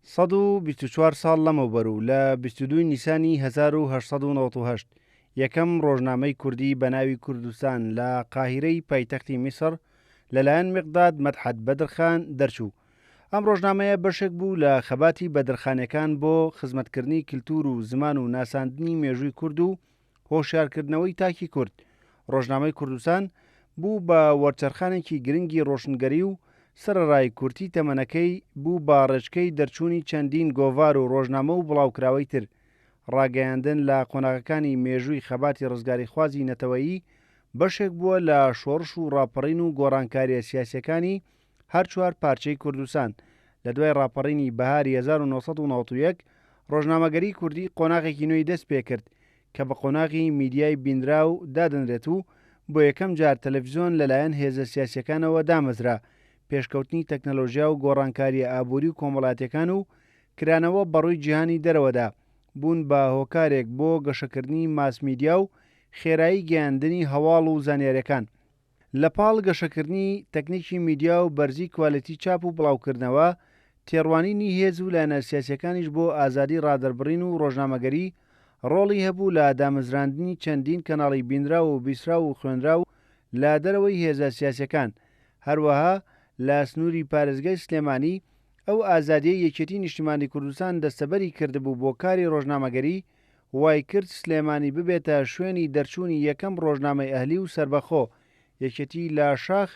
124 ساڵ لەمەوبەر لە 22 نیسانی 1898 یەکەم ڕۆژنامەی کوردی بە ناوی کوردستان لە قاهیرەی پایتەختی میسر لەلایەن مقداد مەدحەت بەدرخان دەرچوو. ئەم ڕۆژنامەیە بەشێک بوو لە خەباتی بەدرخانەکان بۆ خزمەتکردنی کللتور و زمان و ناساندنی مێژووی کورد و هۆشیارکردنەوەی تاکی کورد. ڕۆژنامەی کوردستان بوو بە وەرچەرخانێکی گرنگی ڕۆشنگەری و سەرەڕای کورتی تەمەنەکەی بوو بە ڕێچکەی دەرچوونی چەندین گۆڤار و ڕۆژنامە و بڵاوکراوەی تر، ڕاگەیاندن لە قۆناغەکانی مێژووی خەباتی ڕزگاری خوازی نەتەوەیی بەشێک بووە لە شۆڕش و ڕاپەڕین و گۆڕانکاریە سیاسیەکانی هەر چوار پارچەی کوردستان. لە دوای ڕاپەڕینی بەهاری 1991 ڕۆژنامەگەری کوردی قۆناغێکی نوێی دەست پێکرد کە بە قۆناغی میدیای بینراو دادەنرێت و بۆ یەکەم جار تەلەڤیزۆن لەلایەن هێزە سیاسیەکانەوە دامەزرا، پێشکەوتنی تەکنەلۆژیا و گۆڕانکاریە ئابووری و کۆمەڵاتیەکان و کرانەوە بەڕووی جیهانی دەرەوەدا بوون بە هۆکارێک بۆ گەشەکردنی ماسمیدیا و خێرایی گەیاندنی هەواڵ و زانیاریەکان. لە پاڵ گەشەکردنی تەکنیکی میدیا و بەرزی کوالیتی چاپ و بڵاوکردنەوە، تێڕوانینی هێز و لایەنە سیاسیەکانیش بۆ ئازادی ڕادەربڕین و ڕۆژنامەگەری ڕۆڵی هەبوو لە دامەزراندنی چەندین کەناڵی بینرا و بیسرا و خوێنرا و لە دەرەوەی هێزە سیاسیەکان. هەروەها لە سنووری پارێزگای سلێمانی ئەو ئازادیەی یەکێتی نیشتیمانی کوردستان دەستەبەری کردبوو بۆ کاری ڕۆژنامەگەری، وای کرد سلێمانی ببێتە شوێنی دەرچوونی یەکەم ڕۆژنامەی ئەهلی و سربەخۆ. یەکێتی لە شاخ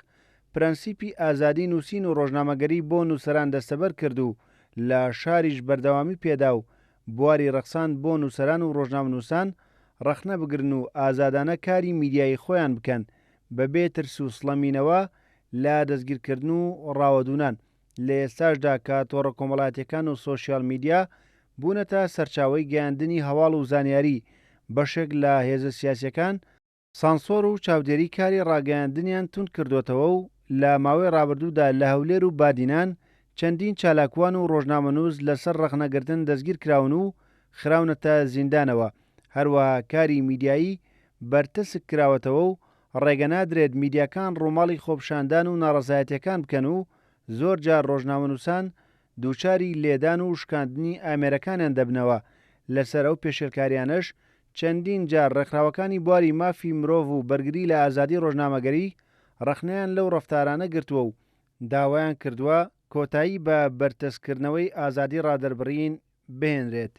پرەنسیپی ئازادی نووسین و ڕۆژنامەگەری بۆ نووسەران دەستەبەر کرد و لە شاریش بەردەوامی پێدا و بواری ڕەخسان بۆ نووسەران و ڕۆژنامەنووسان ڕەخنە بگرن و ئازادانە کاری میدیای خۆیان بکەن بەبێ ترس و سڵەمینەوە لە دەستگیرکردن و ڕاوەدوونان. لە ئێستاشدا کە تۆڕە کۆمەڵاتیەکان و سۆشیال میدیا بوونەتە سەرچاوەی گەیاندنی هەواڵ و زانیاری، بەشێک لە هێزە سیاسیەکان سانسۆر و چاودێری کاری ڕاگەیاندنیان تونند کردوتەوە و لە ماوەی ڕابردوودا لە هەولێر و بادینان چەندین چالاکوان و ڕۆژنامەنووس لەسەر ڕەخنەگرتن دەستگیر کراون و خراونەتە زیندانەوە. هەروەها کاری میدیایی بەرتەسک کراوەتەوە و ڕێگە نادرێت میدیاکان ڕووماڵی خۆپشاندان و ناڕەزایەتیەکان بکەن و زۆر جار ڕۆژنامەنووسان دووچاری لێدان و شکاندنی ئامێرەکانیان دەبنەوە. لەسەر ئەو پێشێلکاریانەش چەندین جار ڕێکخراوەکانی بواری مافی مرۆڤ و بەرگری لە ئازادی ڕۆژنامەگەری ڕەخنەیان لەو ڕەفتارانە گرتووە و داوایان کردووە کۆتایی بە بەرتەسکردنەوەی ئازادی ڕادەربڕین بهێنرێت.